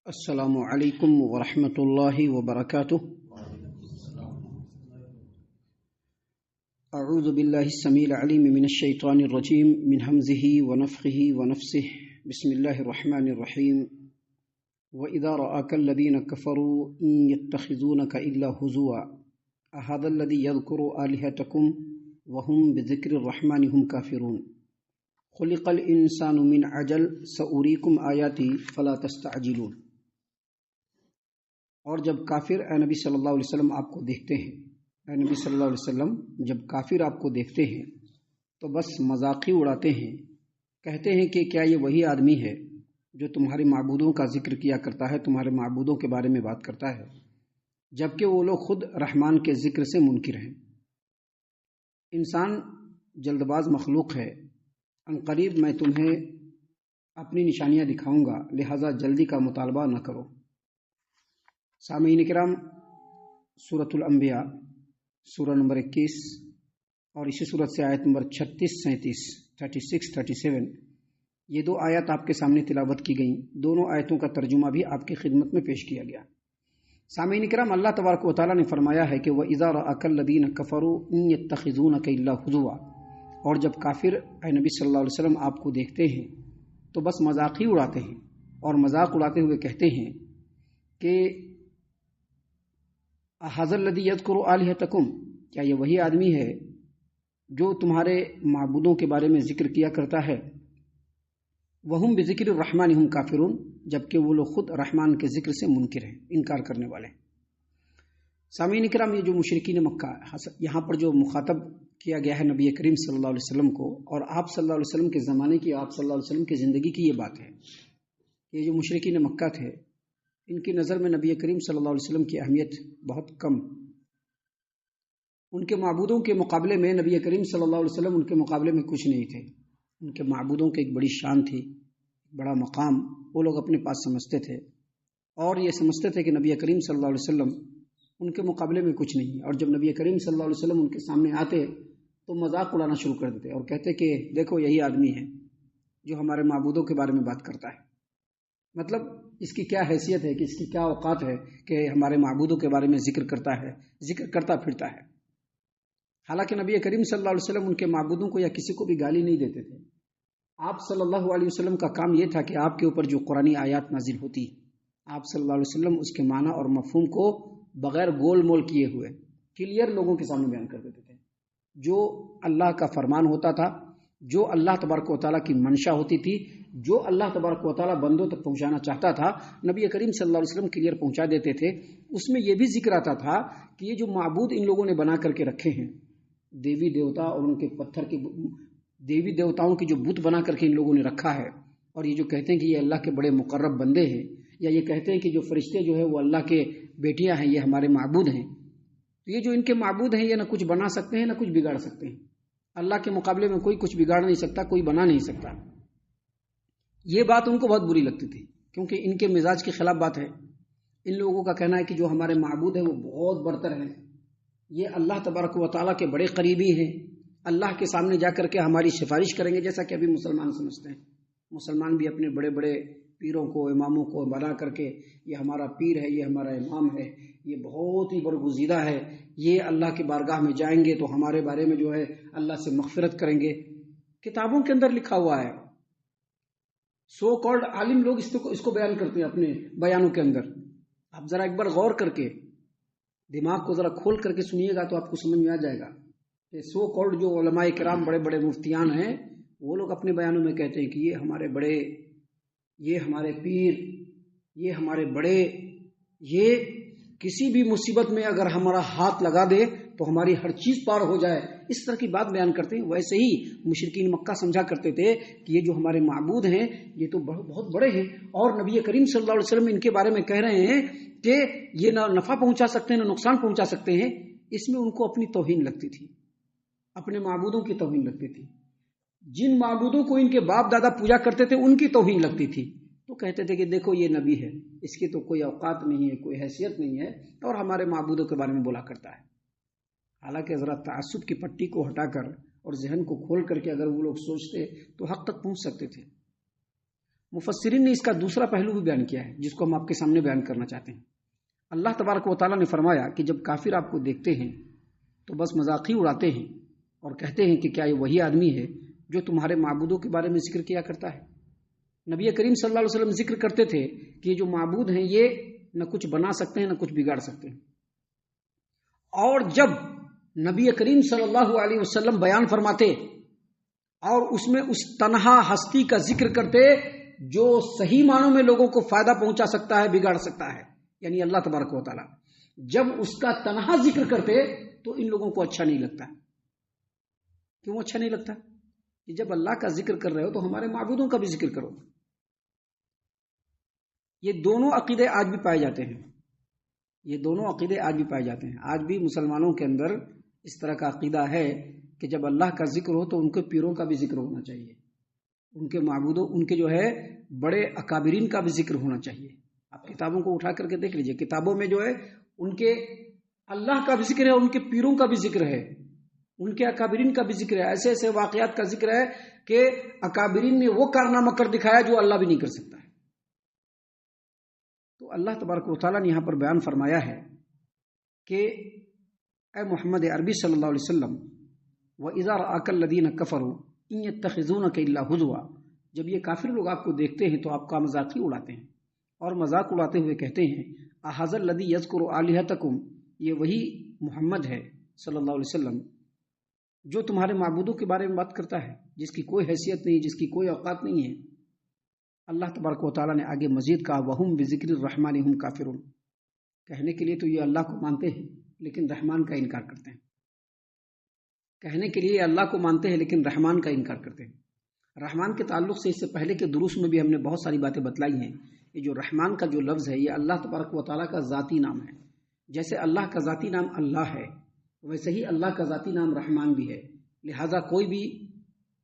السلام علیکم ورحمۃ اللہ وبرکاتہ۔ اعوذ باللہ السمیع العلیم من الشیطان الرجیم من ہمزہ ونفخہ ونفثہ بسم اللہ الرحمن الرحیم۔ وَإِذَا رَآكَ الَّذِينَ كَفَرُوا إِن يَتَّخِذُونَكَ إِلَّا هُزُوًا أَهَذَا الَّذِي يَذْكُرُ آلِهَتَكُمْ وَهُمْ بِذِكْرِ الرَّحْمَنِ هُمْ كَافِرُونَ۔ خُلِقَ الْإِنسَانُ مِنْ عَجَلٍ سَأُرِيكُمْ آيَاتِي فَلَا تَسْتَعْجِلُونَ۔ اور جب کافر اے نبی صلی اللہ علیہ وسلم آپ کو دیکھتے ہیں، اے نبی صلی اللہ علیہ وسلم جب کافر آپ کو دیکھتے ہیں تو بس مذاق ہی اڑاتے ہیں، کہتے ہیں کہ کیا یہ وہی آدمی ہے جو تمہارے معبودوں کا ذکر کیا کرتا ہے، تمہارے معبودوں کے بارے میں بات کرتا ہے، جبکہ وہ لوگ خود رحمان کے ذکر سے منکر ہیں۔ انسان جلد باز مخلوق ہے، عنقریب میں تمہیں اپنی نشانیاں دکھاؤں گا، لہذا جلدی کا مطالبہ نہ کرو۔ سامعین کرام، سورۃ الانبیاء سورہ نمبر 21 اور اسی سورت سے آیت نمبر 36، 37، 36، 37 یہ دو آیات آپ کے سامنے تلاوت کی گئیں۔ دونوں آیتوں کا ترجمہ بھی آپ کی خدمت میں پیش کیا گیا۔ سامعین کرام، اللہ تبارک و تعالیٰ نے فرمایا ہے کہ وَإِذَا رَآكَ الَّذِينَ كَفَرُوا إِن يَتَّخِذُونَكَ إِلَّا هُزُوًا، اور جب کافر اے نبی صلی اللہ علیہ وسلم آپ کو دیکھتے ہیں تو بس مذاق ہی اڑاتے ہیں، اور مذاق اڑاتے ہوئے کہتے ہیں کہ أَهَذَا الَّذِي يَذْكُرُ آلِهَتَكُمْ، کیا یہ وہی آدمی ہے جو تمہارے معبودوں کے بارے میں ذکر کیا کرتا ہے، وَهُمْ بِذِكْرِ الرَّحْمَنِ هُمْ كَافِرُونَ، جبکہ وہ لوگ خود رحمان کے ذکر سے منکر ہیں، انکار کرنے والے۔ سامعین کرام، یہ جو مشرکین مکہ، یہاں پر جو مخاطب کیا گیا ہے نبی کریم صلی اللہ علیہ وسلم کو، اور آپ صلی اللہ علیہ وسلم کے زمانے کی، آپ صلی اللہ علیہ وسلم کی زندگی کی یہ بات ہے۔ یہ جو مشرکین مکہ تھے، ان کی نظر میں نبی کریم صلی اللہ علیہ وسلم کی اہمیت بہت کم، ان کے معبودوں کے مقابلے میں نبی کریم صلی اللہ علیہ وسلم ان کے مقابلے میں کچھ نہیں تھے۔ ان کے معبودوں کی ایک بڑی شان تھی، بڑا مقام وہ لوگ اپنے پاس سمجھتے تھے، اور یہ سمجھتے تھے کہ نبی کریم صلی اللہ علیہ وسلم ان کے مقابلے میں کچھ نہیں ہے۔ اور جب نبی کریم صلی اللہ علیہ وسلم ان کے سامنے آتے تو مذاق اڑانا شروع کر دیتے اور کہتے کہ دیکھو یہی آدمی ہے جو ہمارے معبودوں کے بارے میں بات کرتا ہے۔ مطلب اس کی کیا حیثیت ہے، کہ اس کی کیا اوقات ہے کہ ہمارے معبودوں کے بارے میں ذکر کرتا ہے، ذکر کرتا پھرتا ہے۔ حالانکہ نبی کریم صلی اللہ علیہ وسلم ان کے معبودوں کو یا کسی کو بھی گالی نہیں دیتے تھے۔ آپ صلی اللہ علیہ وسلم کا کام یہ تھا کہ آپ کے اوپر جو قرآنی آیات نازل ہوتی، آپ صلی اللہ علیہ وسلم اس کے معنی اور مفہوم کو بغیر گول مول کیے ہوئے کلیئر لوگوں کے سامنے بیان کر دیتے تھے۔ جو اللہ کا فرمان ہوتا تھا، جو اللہ تبارک و تعالیٰ کی منشا ہوتی تھی، جو اللہ تبارک و تعالیٰ بندوں تک پہنچانا چاہتا تھا، نبی کریم صلی اللہ علیہ وسلم کلیئر پہنچا دیتے تھے۔ اس میں یہ بھی ذکر آتا تھا کہ یہ جو معبود ان لوگوں نے بنا کر کے رکھے ہیں، دیوی دیوتا اور ان کے پتھر کے دیوی دیوتاؤں کی جو بت بنا کر کے ان لوگوں نے رکھا ہے، اور یہ جو کہتے ہیں کہ یہ اللہ کے بڑے مقرب بندے ہیں، یا یہ کہتے ہیں کہ جو فرشتے جو ہے وہ اللہ کے بیٹیاں ہیں، یہ ہمارے معبود ہیں، تو یہ جو ان کے معبود ہیں یہ نہ کچھ بنا سکتے ہیں نہ کچھ بگاڑ سکتے ہیں۔ اللہ کے مقابلے میں کوئی کچھ بگاڑ نہیں سکتا، کوئی بنا نہیں سکتا۔ یہ بات ان کو بہت بری لگتی تھی، کیونکہ ان کے مزاج کے خلاف بات ہے۔ ان لوگوں کا کہنا ہے کہ جو ہمارے معبود ہیں وہ بہت برتر ہیں، یہ اللہ تبارک و تعالیٰ کے بڑے قریبی ہیں، اللہ کے سامنے جا کر کے ہماری سفارش کریں گے، جیسا کہ ابھی مسلمان سمجھتے ہیں۔ مسلمان بھی اپنے بڑے بڑے پیروں کو، اماموں کو بنا کر کے یہ ہمارا پیر ہے، یہ ہمارا امام ہے، یہ بہت ہی برگزیدہ ہے، یہ اللہ کی بارگاہ میں جائیں گے تو ہمارے بارے میں جو ہے اللہ سے مغفرت کریں گے۔ کتابوں کے اندر لکھا ہوا ہے، سو کالڈ عالم لوگ اس کو بیان کرتے ہیں اپنے بیانوں کے اندر۔ آپ ذرا ایک بار غور کر کے دماغ کو ذرا کھول کر کے سنیے گا تو آپ کو سمجھ میں آ جائے گا کہ سو کالڈ جو علماء کرام، بڑے بڑے مفتیان ہیں، وہ لوگ اپنے بیانوں میں کہتے ہیں کہ یہ ہمارے بڑے، یہ ہمارے پیر، یہ ہمارے بڑے، یہ کسی بھی مصیبت میں اگر ہمارا ہاتھ لگا دے تو ہماری ہر چیز پار ہو جائے، اس طرح کی بات بیان کرتے ہیں۔ ویسے ہی مشرکین مکہ سمجھا کرتے تھے کہ یہ جو ہمارے معبود ہیں یہ تو بہت بڑے ہیں، اور نبی کریم صلی اللہ علیہ وسلم ان کے بارے میں کہہ رہے ہیں کہ یہ نہ نفع پہنچا سکتے ہیں نہ نقصان پہنچا سکتے ہیں۔ اس میں ان کو اپنی توہین لگتی تھی، اپنے معبودوں کی توہین لگتی تھی۔ جن معبودوں کو ان کے باپ دادا پوجا کرتے تھے ان کی توہین لگتی تھی، تو کہتے تھے کہ دیکھو یہ نبی ہے، اس کی تو کوئی اوقات نہیں ہے، کوئی حیثیت نہیں ہے، اور ہمارے معبودوں کے بارے میں بولا کرتا ہے۔ حالانکہ ذرا تعصب کی پٹی کو ہٹا کر اور ذہن کو کھول کر کے اگر وہ لوگ سوچتے تو حق تک پہنچ سکتے تھے۔ مفسرین نے اس کا دوسرا پہلو بھی بیان کیا ہے جس کو ہم آپ کے سامنے بیان کرنا چاہتے ہیں۔ اللہ تبارک و تعالیٰ نے فرمایا کہ جب کافر آپ کو دیکھتے ہیں تو بس مذاق ہی اڑاتے ہیں اور کہتے ہیں کہ کیا یہ وہی آدمی ہے جو تمہارے معبودوں کے بارے میں ذکر کیا کرتا ہے۔ نبی کریم صلی اللہ علیہ وسلم ذکر کرتے تھے کہ یہ جو معبود ہیں یہ نہ کچھ بنا سکتے ہیں نہ کچھ بگاڑ سکتے ہیں، اور جب نبی کریم صلی اللہ علیہ وسلم بیان فرماتے اور اس میں اس تنہا ہستی کا ذکر کرتے جو صحیح معنوں میں لوگوں کو فائدہ پہنچا سکتا ہے بگاڑ سکتا ہے، یعنی اللہ تبارک و تعالیٰ، جب اس کا تنہا ذکر کرتے تو ان لوگوں کو اچھا نہیں لگتا۔ کیوں اچھا نہیں لگتا؟ کہ جب اللہ کا ذکر کر رہے ہو تو ہمارے معبودوں کا بھی ذکر کرو۔ یہ دونوں عقیدے آج بھی پائے جاتے ہیں، یہ دونوں عقیدے آج بھی پائے جاتے ہیں۔ آج بھی مسلمانوں کے اندر اس طرح کا عقیدہ ہے کہ جب اللہ کا ذکر ہو تو ان کے پیروں کا بھی ذکر ہونا چاہیے، ان کے معبودوں، ان کے جو ہے بڑے اکابرین کا بھی ذکر ہونا چاہیے۔ آپ کتابوں کو اٹھا کر کے دیکھ لیجئے، کتابوں میں جو ہے ان کے اللہ کا بھی ذکر ہے، ان کے پیروں کا بھی ذکر ہے، ان کے اکابرین کا بھی ذکر ہے۔ ایسے ایسے واقعات کا ذکر ہے کہ اکابرین نے وہ کارنامہ کر دکھایا جو اللہ بھی نہیں کر سکتا ہے۔ تو اللہ تبارک و تعالیٰ نے یہاں پر بیان فرمایا ہے کہ اے محمد عربی صلی اللہ علیہ وسلم، وَإِذَا رَآكَ الَّذِينَ كَفَرُوا إِن يَتَّخِذُونَكَ إِلَّا هُزُوًا، جب یہ کافر لوگ آپ کو دیکھتے ہیں تو آپ کا مذاق ہی اڑاتے ہیں اور مذاق اڑاتے ہوئے کہتے ہیں أَهَذَا الَّذِي يَذْكُرُ آلِهَتَكُمْ، یہ وہی محمد ہے صلی اللہ علیہ وسلم جو تمہارے معبودوں کے بارے میں بات کرتا ہے، جس کی کوئی حیثیت نہیں، جس کی کوئی اوقات نہیں ہے۔ اللہ تبارک و تعالیٰ نے آگے مزید کہا وَهُمْ بِذِكْرِ الرَّحْمَنِ هُمْ كَافِرُونَ، کہنے کے لیے تو یہ اللہ کو مانتے ہیں لیکن رحمان کا انکار کرتے ہیں، کہنے کے لیے اللہ کو مانتے ہیں لیکن رحمان کا انکار کرتے ہیں۔ رحمان کے تعلق سے اس سے پہلے کے دروس میں بھی ہم نے بہت ساری باتیں بتلائی ہیں۔ یہ جو رحمان کا جو لفظ ہے یہ اللہ تبارک و تعالیٰ کا ذاتی نام ہے، جیسے اللہ کا ذاتی نام اللہ ہے ویسے ہی اللہ کا ذاتی نام رحمان بھی ہے۔ لہذا کوئی بھی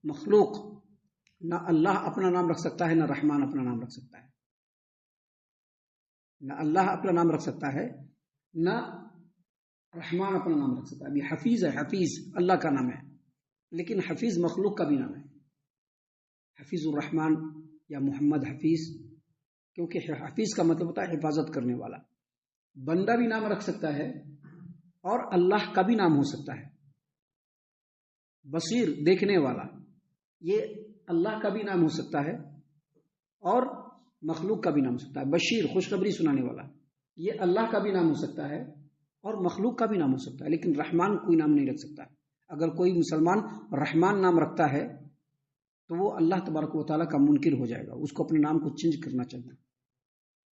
مخلوق نہ اللہ اپنا نام رکھ سکتا ہے نہ رحمان اپنا نام رکھ سکتا ہے، نہ اللہ اپنا نام رکھ سکتا ہے نہ رحمان اپنا نام رکھ سکتا ہے۔ ابھی حفیظ ہے، حفیظ اللہ کا نام ہے لیکن حفیظ مخلوق کا بھی نام ہے، حفیظ الرحمان یا محمد حفیظ، کیونکہ حفیظ کا مطلب ہوتا ہے حفاظت کرنے والا۔ بندہ بھی نام رکھ سکتا ہے اور اللہ کا بھی نام ہو سکتا ہے۔ بصیر دیکھنے والا، یہ اللہ کا بھی نام ہو سکتا ہے اور مخلوق کا بھی نام ہو سکتا ہے۔ بشیر خوشخبری سنانے والا، یہ اللہ کا بھی نام ہو سکتا ہے اور مخلوق کا بھی نام ہو سکتا ہے، لیکن رحمان کوئی نام نہیں رکھ سکتا۔ اگر کوئی مسلمان رحمان نام رکھتا ہے تو وہ اللہ تبارک و تعالیٰ کا منکر ہو جائے گا، اس کو اپنے نام کو چینج کرنا چاہیے۔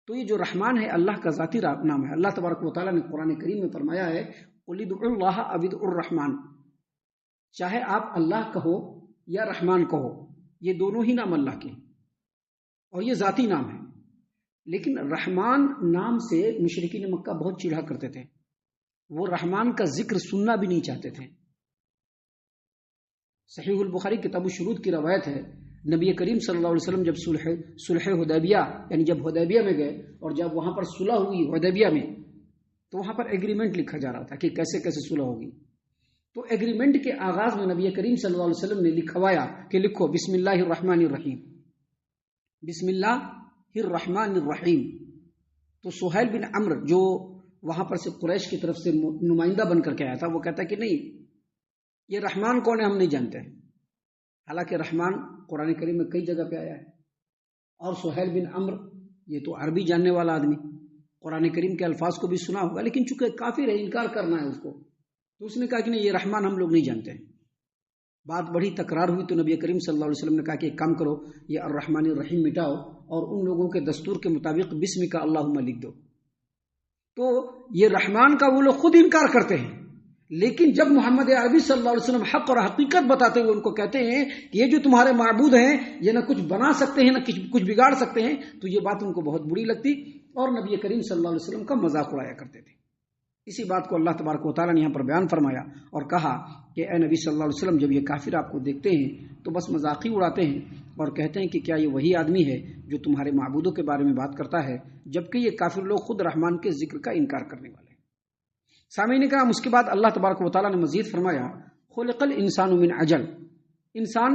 تو یہ جو رحمان ہے اللہ کا ذاتی نام ہے۔ اللہ تبارک و تعالیٰ نے قرآن کریم میں فرمایا ہے قُلِ ادْعُوا اللَّهَ أَوِ ادْعُوا الرَّحْمَنَ، چاہے آپ اللہ کہو یا رحمان کہو، یہ دونوں ہی نام اللہ کے ہیں اور یہ ذاتی نام ہے۔ لیکن رحمان نام سے مشرکین مکہ بہت چڑھا کرتے تھے، وہ رحمان کا ذکر سننا بھی نہیں چاہتے تھے۔ صحیح البخاری کتاب الشروط کی روایت ہے، نبی کریم صلی اللہ علیہ وسلم جب صلح حدیبیہ یعنی جب حدیبیہ میں گئے اور جب وہاں پر صلح ہوئی حدیبیہ میں تو وہاں پر ایگریمنٹ لکھا جا رہا تھا کہ کیسے کیسے صلح ہوگی۔ تو ایگریمنٹ کے آغاز میں نبی کریم صلی اللہ علیہ وسلم نے لکھوایا کہ لکھو بسم اللہ الرحمن الرحیم، بسم اللہ الرحمن الرحیم۔ تو سہیل بن عمرو جو وہاں پر سے قریش کی طرف سے نمائندہ بن کر کے آیا تھا، وہ کہتا ہے کہ نہیں، یہ رحمان کون ہے ہم نہیں جانتے ہیں، حالانکہ رحمان قرآن کریم میں کئی جگہ پہ آیا ہے۔ اور سہیل بن عمرو یہ تو عربی جاننے والا آدمی، قرآن کریم کے الفاظ کو بھی سنا ہوگا، لیکن چونکہ کافر ہے، انکار کرنا ہے اس کو، تو اس نے کہا کہ نہیں، یہ رحمان ہم لوگ نہیں جانتے ہیں۔ بات بڑی تکرار ہوئی تو نبی کریم صلی اللہ علیہ وسلم نے کہا کہ ایک کام کرو، یہ الرحمن الرحیم مٹاؤ اور ان لوگوں کے دستور کے مطابق بسم کا اللہم لکھ دو۔ تو یہ رحمان کا وہ لوگ خود انکار کرتے ہیں، لیکن جب محمد عربی صلی اللہ علیہ وسلم حق اور حقیقت بتاتے ہوئے ان کو کہتے ہیں کہ یہ جو تمہارے معبود ہیں یہ نہ کچھ بنا سکتے ہیں نہ کچھ بگاڑ سکتے ہیں، تو یہ بات ان کو بہت بری لگتی اور نبی کریم صلی اللہ علیہ وسلم کا مذاق اڑایا کرتے تھے۔ اسی بات کو اللہ تبارک و تعالیٰ نے یہاں پر بیان فرمایا اور کہا کہ اے نبی صلی اللہ علیہ وسلم، جب یہ کافر آپ کو دیکھتے ہیں تو بس مذاق ہی اڑاتے ہیں اور کہتے ہیں کہ کیا یہ وہی آدمی ہے جو تمہارے معبودوں کے بارے میں بات کرتا ہے، جبکہ یہ کافر لوگ خود رحمان کے ذکر کا انکار کرنے والے ہیں۔ سامعین کرام، اس کے بعد اللہ تبارک و تعالیٰ نے مزید فرمایا خلق الانسان من عجل، انسان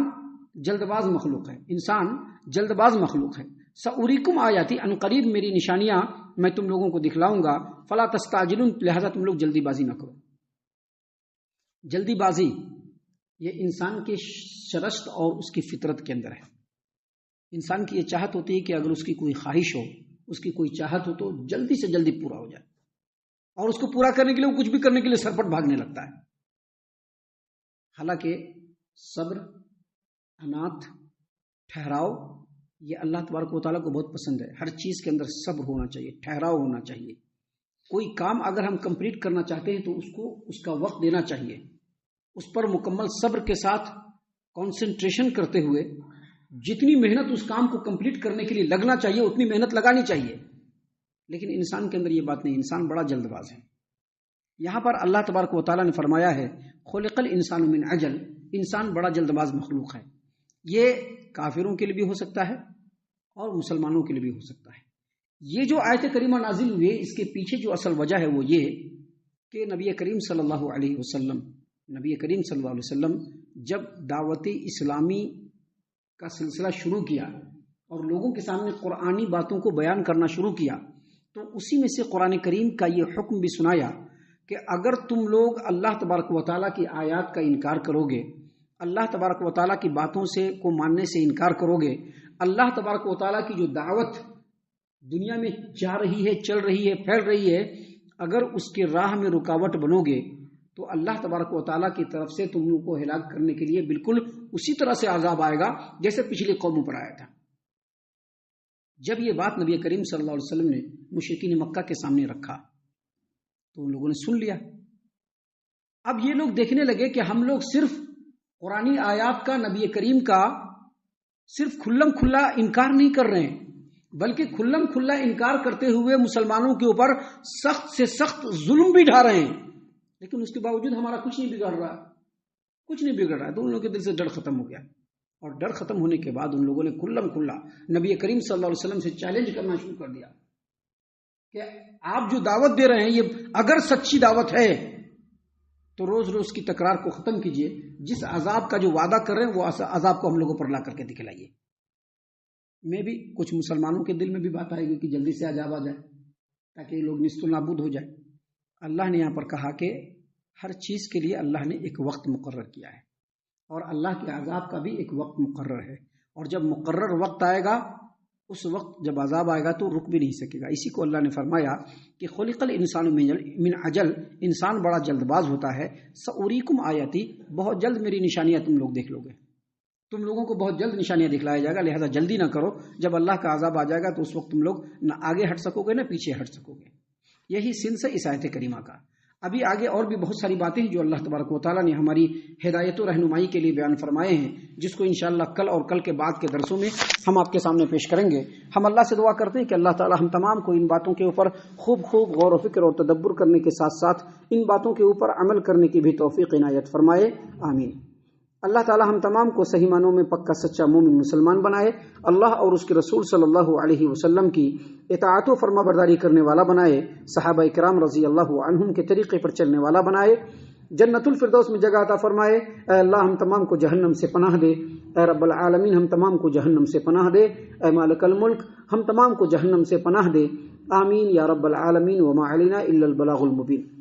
جلد باز مخلوق ہے، انسان جلد باز مخلوق ہے۔ سأریکم آیاتی، ان قریب میری نشانیاں میں تم لوگوں کو دکھلاؤں گا، فلا تستعجلون، لہذا تم لوگ جلدی بازی نہ کرو۔ جلدی بازی یہ انسان کے شرشت اور اس کی فطرت کے اندر ہے۔ انسان کی یہ چاہت ہوتی ہے کہ اگر اس کی کوئی خواہش ہو، اس کی کوئی چاہت ہو تو جلدی سے جلدی پورا ہو جائے، اور اس کو پورا کرنے کے لیے وہ کچھ بھی کرنے کے لیے سرپٹ بھاگنے لگتا ہے۔ حالانکہ صبر، انات، ٹھہراؤ یہ اللہ تبارک و تعالیٰ کو بہت پسند ہے۔ ہر چیز کے اندر صبر ہونا چاہیے، ٹھہراؤ ہونا چاہیے۔ کوئی کام اگر ہم کمپلیٹ کرنا چاہتے ہیں تو اس کو اس کا وقت دینا چاہیے، اس پر مکمل صبر کے ساتھ کنسنٹریشن کرتے ہوئے جتنی محنت اس کام کو کمپلیٹ کرنے کے لیے لگنا چاہیے اتنی محنت لگانی چاہیے۔ لیکن انسان کے اندر یہ بات نہیں، انسان بڑا جلد باز ہے۔ یہاں پر اللہ تبارک و تعالیٰ نے فرمایا ہے خلق الانسان من عجل، انسان بڑا جلد باز مخلوق ہے۔ یہ کافروں کے لیے بھی ہو سکتا ہے اور مسلمانوں کے لیے بھی ہو سکتا ہے۔ یہ جو آیت کریمہ نازل ہوئی ہے اس کے پیچھے جو اصل وجہ ہے وہ یہ کہ نبی کریم صلی اللہ علیہ وسلم جب دعوت اسلامی کا سلسلہ شروع کیا اور لوگوں کے سامنے قرآنی باتوں کو بیان کرنا شروع کیا تو اسی میں سے قرآن کریم کا یہ حکم بھی سنایا کہ اگر تم لوگ اللہ تبارک و تعالیٰ کی آیات کا انکار کرو گے، اللہ تبارک و تعالیٰ کی باتوں سے کو ماننے سے انکار کرو گے، اللہ تبارک و تعالیٰ کی جو دعوت دنیا میں جا رہی ہے، چل رہی ہے، پھیل رہی ہے، اگر اس کے راہ میں رکاوٹ بنو گے تو اللہ تبارک و تعالیٰ کی طرف سے تم لوگوں کو ہلاک کرنے کے لیے بالکل اسی طرح سے عذاب آئے گا جیسے پچھلی قوموں پر آیا تھا۔ جب یہ بات نبی کریم صلی اللہ علیہ وسلم نے مشرکین مکہ کے سامنے رکھا تو ان لوگوں نے سن لیا۔ اب یہ لوگ دیکھنے لگے کہ ہم لوگ صرف قرآنی آیات کا، نبی کریم کا صرف کھلم کھلا انکار نہیں کر رہے ہیں بلکہ کھلم کھلا انکار کرتے ہوئے مسلمانوں کے اوپر سخت سے سخت ظلم بھی ڈھا رہے ہیں، لیکن اس کے باوجود ہمارا کچھ نہیں بگڑ رہا، کچھ نہیں بگڑ رہا ہے۔ تو ان لوگوں کے دل سے ڈر ختم ہو گیا، اور ڈر ختم ہونے کے بعد ان لوگوں نے کھلم کھلا نبی کریم صلی اللہ علیہ وسلم سے چیلنج کرنا شروع کر دیا کہ آپ جو دعوت دے رہے ہیں یہ اگر سچی دعوت ہے تو روز روز کی تکرار کو ختم کیجئے، جس عذاب کا جو وعدہ کر رہے ہیں وہ عذاب کو ہم لوگوں پر لا کر کے دکھلائیے۔ میں بھی کچھ مسلمانوں کے دل میں بھی بات آئے گی کہ جلدی سے عذاب آ جائے تاکہ یہ لوگ نیست و نابود ہو جائے۔ اللہ نے یہاں پر کہا کہ ہر چیز کے لیے اللہ نے ایک وقت مقرر کیا ہے، اور اللہ کے عذاب کا بھی ایک وقت مقرر ہے، اور جب مقرر وقت آئے گا اس وقت جب عذاب آئے گا تو رک بھی نہیں سکے گا۔ اسی کو اللہ نے فرمایا کہ خلق الانسان من عجل، انسان بڑا جلد باز ہوتا ہے۔ سأریکم آیاتی، بہت جلد میری نشانیاں تم لوگ دیکھ لو گے، تم لوگوں کو بہت جلد نشانیاں دکھلایا جائے گا، لہذا جلدی نہ کرو۔ جب اللہ کا عذاب آ جائے گا تو اس وقت تم لوگ نہ آگے ہٹ سکو گے نہ پیچھے ہٹ سکو گے۔ یہی سنس ہے اس آیت کریمہ کا۔ ابھی آگے اور بھی بہت ساری باتیں ہیں جو اللہ تبارک و تعالیٰ نے ہماری ہدایت و رہنمائی کے لیے بیان فرمائے ہیں، جس کو انشاءاللہ کل اور کل کے بعد کے درسوں میں ہم آپ کے سامنے پیش کریں گے۔ ہم اللہ سے دعا کرتے ہیں کہ اللہ تعالیٰ ہم تمام کو ان باتوں کے اوپر خوب غور و فکر اور تدبر کرنے کے ساتھ ساتھ ان باتوں کے اوپر عمل کرنے کی بھی توفیق عنایت فرمائے، آمین۔ اللہ تعالیٰ ہم تمام کو صحیح معنوں میں پکا سچا مومن مسلمان بنائے، اللہ اور اس کے رسول صلی اللہ علیہ وسلم کی اطاعت و فرما برداری کرنے والا بنائے، صحابہ کرام رضی اللہ عنہم کے طریقے پر چلنے والا بنائے، جنت الفردوس میں جگہ عطا فرمائے۔ اے اللہ ہم تمام کو جہنم سے پناہ دے، اے رب العالمین ہم تمام کو جہنم سے پناہ دے، اے مالک الملک ہم تمام کو جہنم سے پناہ دے، آمین یا رب العالمین۔ وما علینا الا البلاغ المبین۔